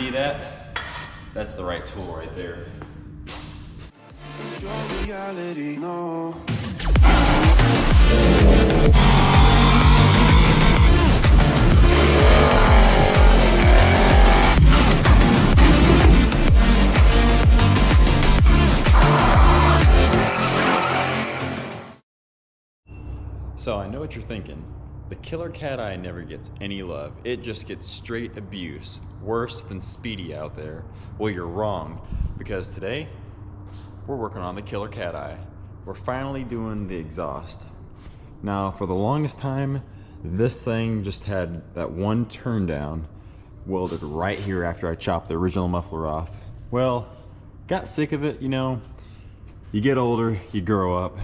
see that? That's the right tool right there. Reality, no. So I know what you're thinking. The killer Cateye never gets any love. It just gets straight abuse. Worse than Speedy out there. Well, you're wrong, because today we're working on the killer Cateye. We're finally doing the exhaust. Now, for the longest time, this thing just had that one turn down welded right here after I chopped the original muffler off. Well, got sick of it, you know. You get older, you grow up,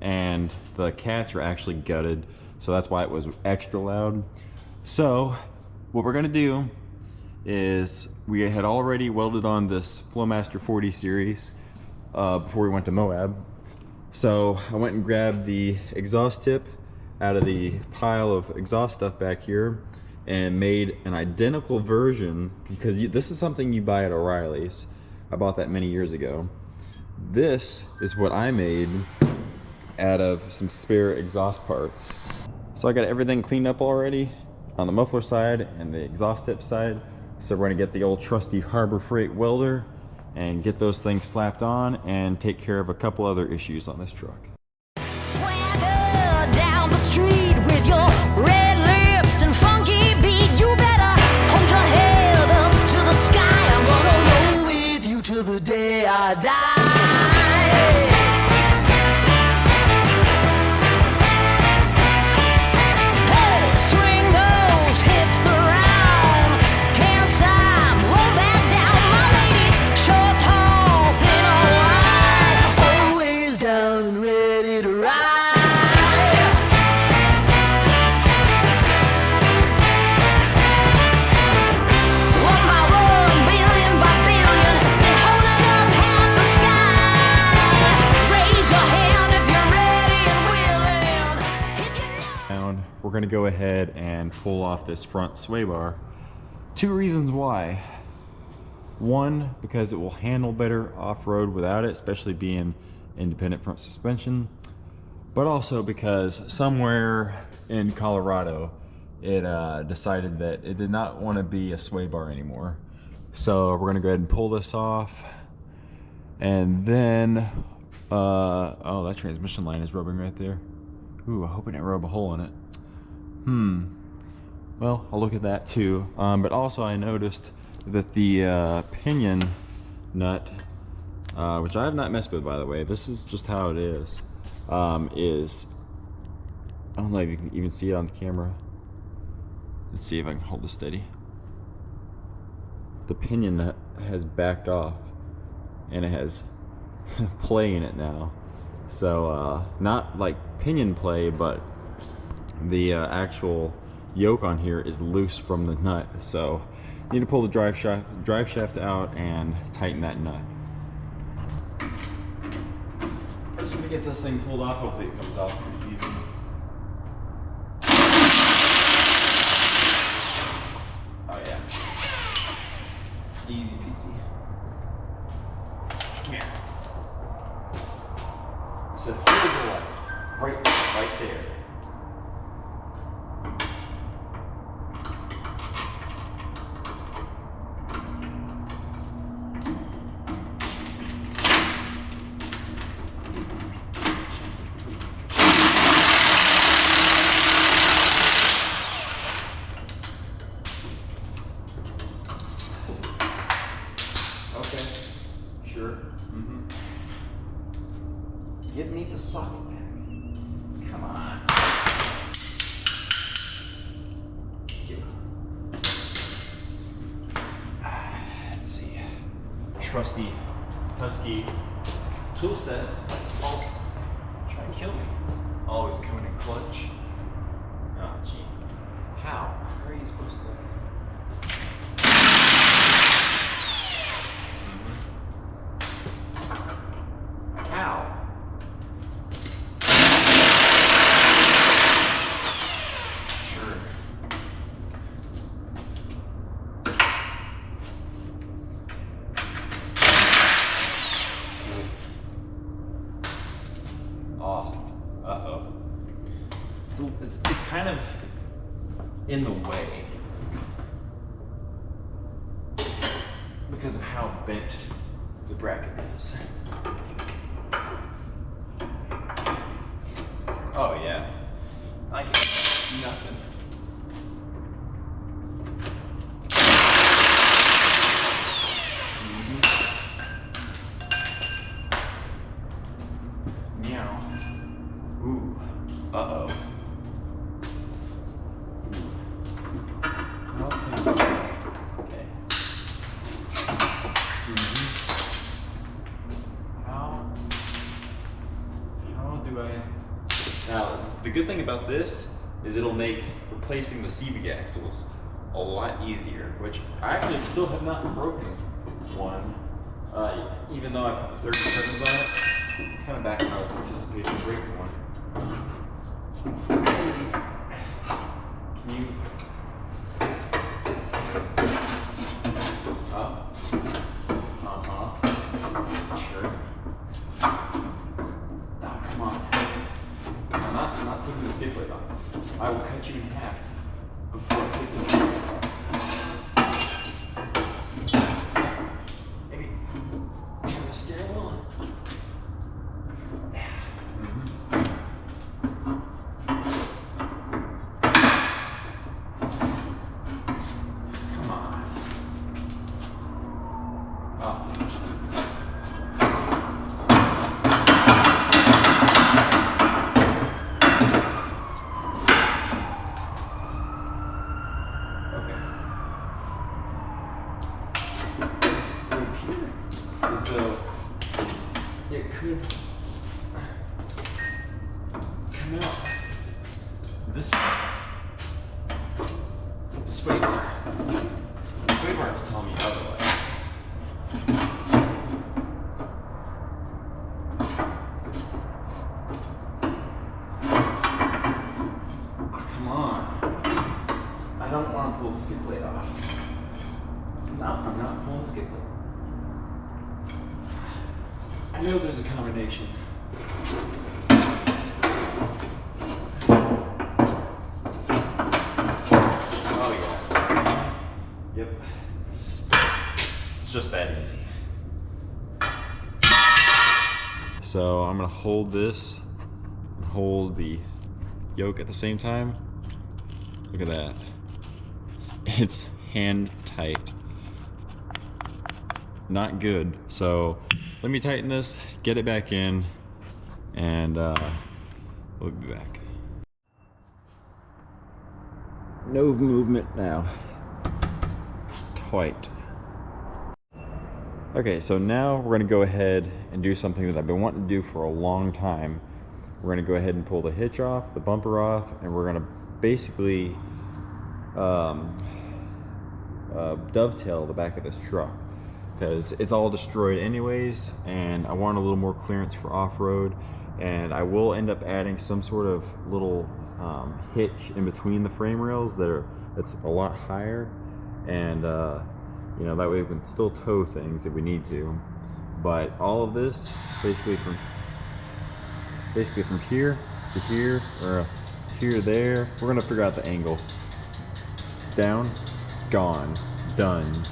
and the cats are actually gutted, so that's why it was extra loud. So what we're gonna do is, we had already welded on this Flowmaster 40 series before we went to Moab. So I went and grabbed the exhaust tip out of the pile of exhaust stuff back here and made an identical version, because this is something you buy at O'Reilly's. I bought that many years ago. This is what I made out of some spare exhaust parts. So I got everything cleaned up already on the muffler side and the exhaust tip side. So we're gonna get the old trusty Harbor Freight welder and get those things slapped on and take care of a couple other issues on this truck. Swagger down the street with your red lips and funky beat. You better hold your head up to the sky. I'm gonna roll with you till the day I die. We're gonna go ahead and pull off this front sway bar. Two reasons why. One, because it will handle better off-road without it, especially being independent front suspension. But also because somewhere in Colorado, it decided that it did not want to be a sway bar anymore. So we're gonna go ahead and pull this off. And then, oh, that transmission line is rubbing right there. Ooh, I hope I didn't rub a hole in it. Well, I'll look at that too. But also I noticed that the pinion nut, which I have not messed with, by the way, this is just how it is, I don't know if you can even see it on the camera. Let's see if I can hold this steady. The pinion nut has backed off and it has play in it now. So not like pinion play, but the actual yoke on here is loose from the nut. So you need to pull the drive shaft out and tighten that nut. I'm just gonna get this thing pulled off. Hopefully it comes off pretty easy. Oh yeah, easy peasy. Come here. So hold the light right there. Okay, sure. Give me the socket back. Come on. Get it. Let's see. Trusty Husky tool set. Oh, try and kill me. Always coming in clutch. Oh, gee. How? How are you supposed to? it's kind of in the way because of how bent the bracket is. Oh yeah, I get nothing. Meow. Ooh. Uh-oh. Okay. How do I... Now, the good thing about this is it'll make replacing the CV axles a lot easier, which I actually still have not broken one, even though I put the 37s on it. It's kind of back when I was anticipating breaking one. Can you... Up? Sure. Oh, come on. I'm not taking the skid plate off. I will cut you in half before I take the skid plate off. Maybe turn the steering wheel on. Come on. Up. As though it could come out this way. But the sway bar is telling me otherwise. Oh, come on. I don't want to pull the skid plate off. No, I'm not pulling the skid plate. I know there's a combination. Oh yeah. Yep. It's just that easy. So I'm gonna hold this and hold the yoke at the same time. Look at that. It's hand tight. Not good. So let me tighten this, get it back in, and we'll be back. No movement now. Tight. Okay, so now we're gonna go ahead and do something that I've been wanting to do for a long time. We're gonna go ahead and pull the hitch off, the bumper off, and we're gonna basically dovetail the back of this truck, because it's all destroyed anyways, and I want a little more clearance for off-road, and I will end up adding some sort of little hitch in between the frame rails that's a lot higher, and you know, that way we can still tow things if we need to. But all of this basically from here to here, or here to there, we're gonna figure out the angle. Down, gone, done.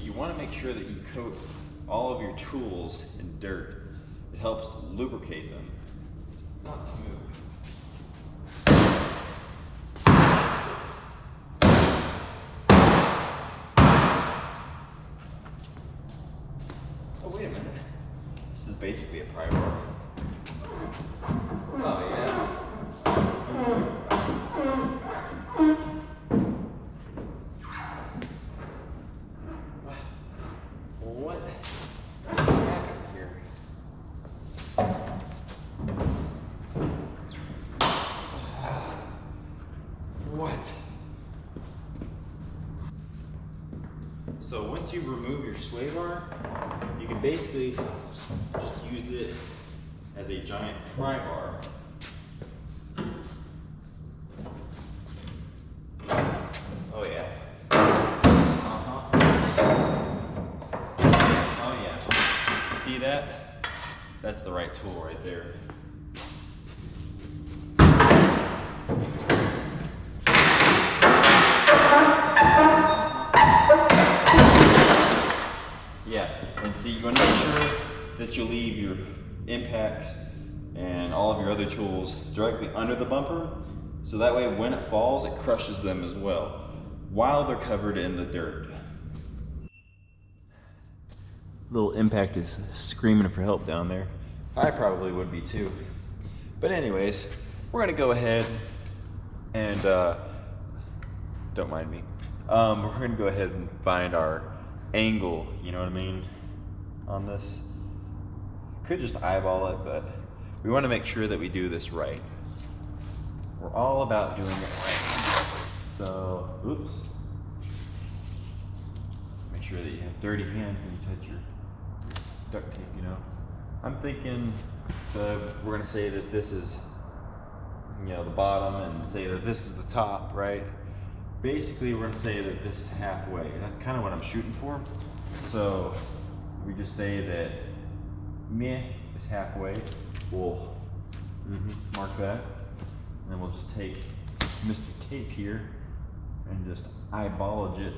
You want to make sure that you coat all of your tools in dirt. It helps lubricate them. Not to move. Oh, wait a minute. This is basically a pry bar. once you remove your sway bar, you can basically just use it as a giant pry bar. Oh yeah. Oh yeah. See that? That's the right tool right there. Yeah, and see, you want to make sure that you leave your impacts and all of your other tools directly under the bumper, so that way when it falls, it crushes them as well, while they're covered in the dirt. Little impact is screaming for help down there. I probably would be too. But anyways, we're gonna go ahead and, don't mind me. We're gonna go ahead and find our angle, you know what I mean, on this. Could just eyeball it, but we want to make sure that we do this right. We're all about doing it right. So, oops. Make sure that you have dirty hands when you touch your duct tape, you know. I'm thinking, so we're going to say that this is, you know, the bottom, and say that this is the top, right? Basically, we're going to say that this is halfway. That's kind of what I'm shooting for. So we just say that meh is halfway. We'll mark that. And then we'll just take Mr. Tape here and just eyeballage it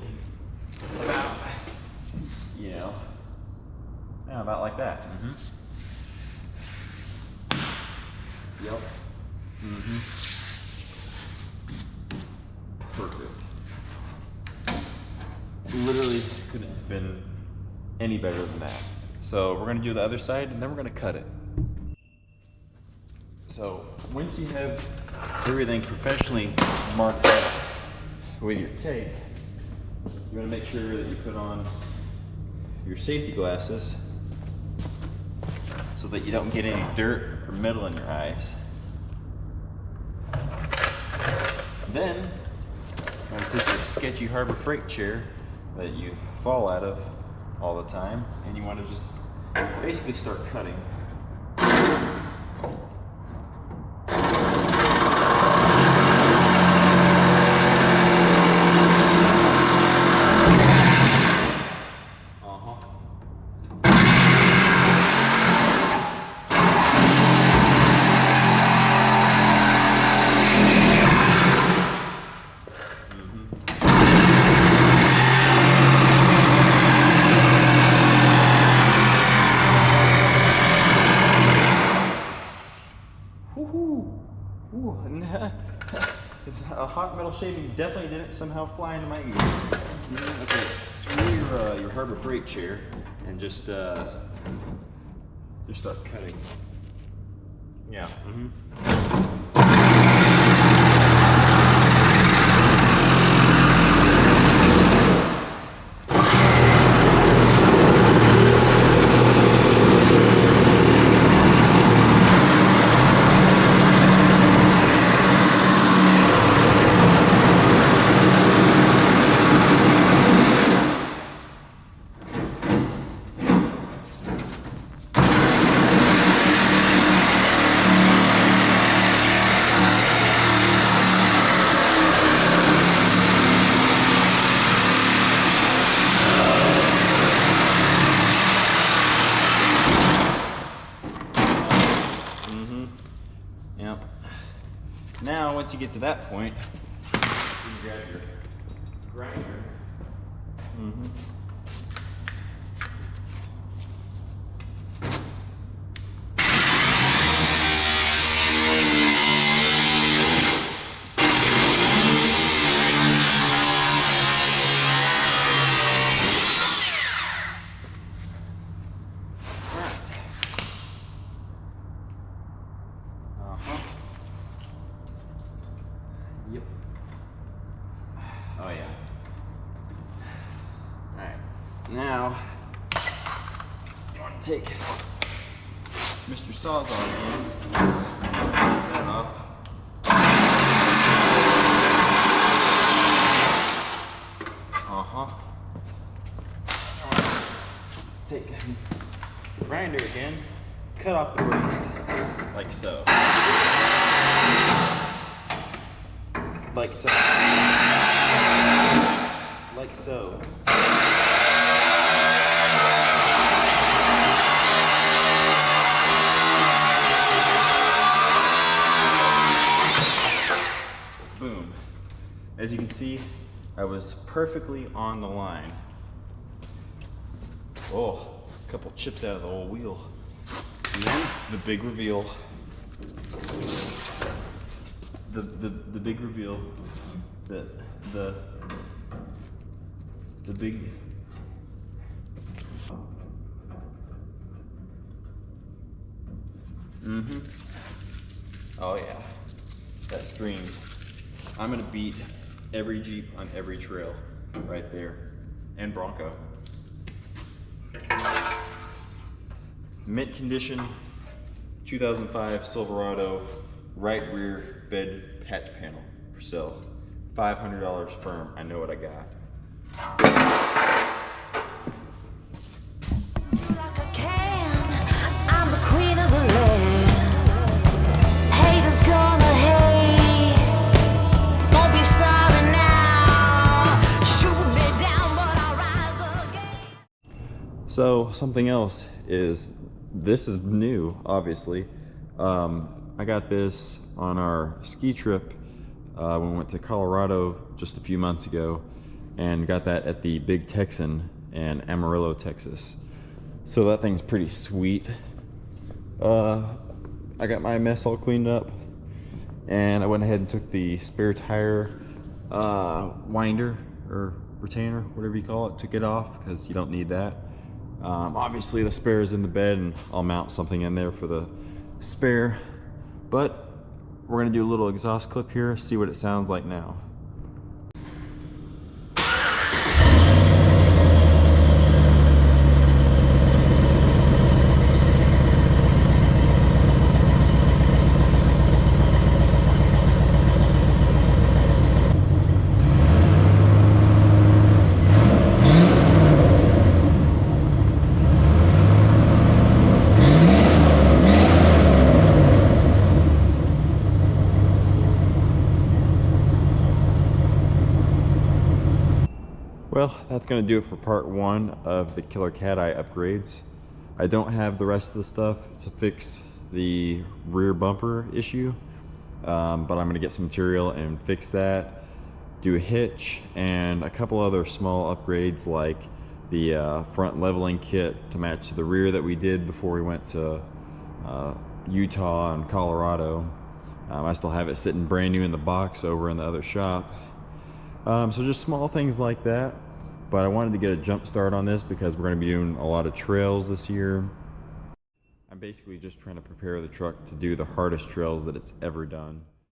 about, you know, yeah, about like that. Yep. Perfect. Literally couldn't have been any better than that. So we're gonna do the other side and then we're gonna cut it. So once you have everything professionally marked out with your tape, you wanna make sure that you put on your safety glasses so that you don't get any dirt or metal in your eyes. Then you're gonna take your sketchy Harbor Freight chair that you fall out of all the time, and you want to just basically start cutting. A hot metal shaving definitely didn't somehow fly into my ear. Okay, screw your Harbor Freight chair and just start cutting. Yeah. Yep. Now, once you get to that point, you can grab your grinder. Yep. Oh yeah. Alright. Now you want to take Mr. Sawzall again. Close that off. grinder again, cut off the brakes, like so. Like so. Like so. Boom. As you can see, I was perfectly on the line. Oh, a couple chips out of the old wheel. And then the big reveal. The big reveal. The big. Oh yeah, that screams. I'm gonna beat every Jeep on every trail right there, and Bronco. Mint condition, 2005 Silverado, right rear bed patch panel for sale. $500 firm, I know what I got. Like I can, I'm the queen of the land. Haters gonna hate, won't be sorry now. Shoot me down, but I'll rise again. So something else is, this is new, obviously. I got this on our ski trip when we went to Colorado just a few months ago, and got that at the Big Texan in Amarillo, Texas. So that thing's pretty sweet. I got my mess all cleaned up, and I went ahead and took the spare tire winder or retainer, whatever you call it, took it off because you don't need that. Obviously the spare is in the bed, and I'll mount something in there for the spare, but we're gonna do a little exhaust clip here, see what it sounds like now. Well, that's going to do it for part one of the Killer Cateye upgrades. I don't have the rest of the stuff to fix the rear bumper issue, but I'm going to get some material and fix that, do a hitch, and a couple other small upgrades like the front leveling kit to match the rear that we did before we went to Utah and Colorado. I still have it sitting brand new in the box over in the other shop. So just small things like that, but I wanted to get a jump start on this because we're going to be doing a lot of trails this year. I'm basically just trying to prepare the truck to do the hardest trails that it's ever done.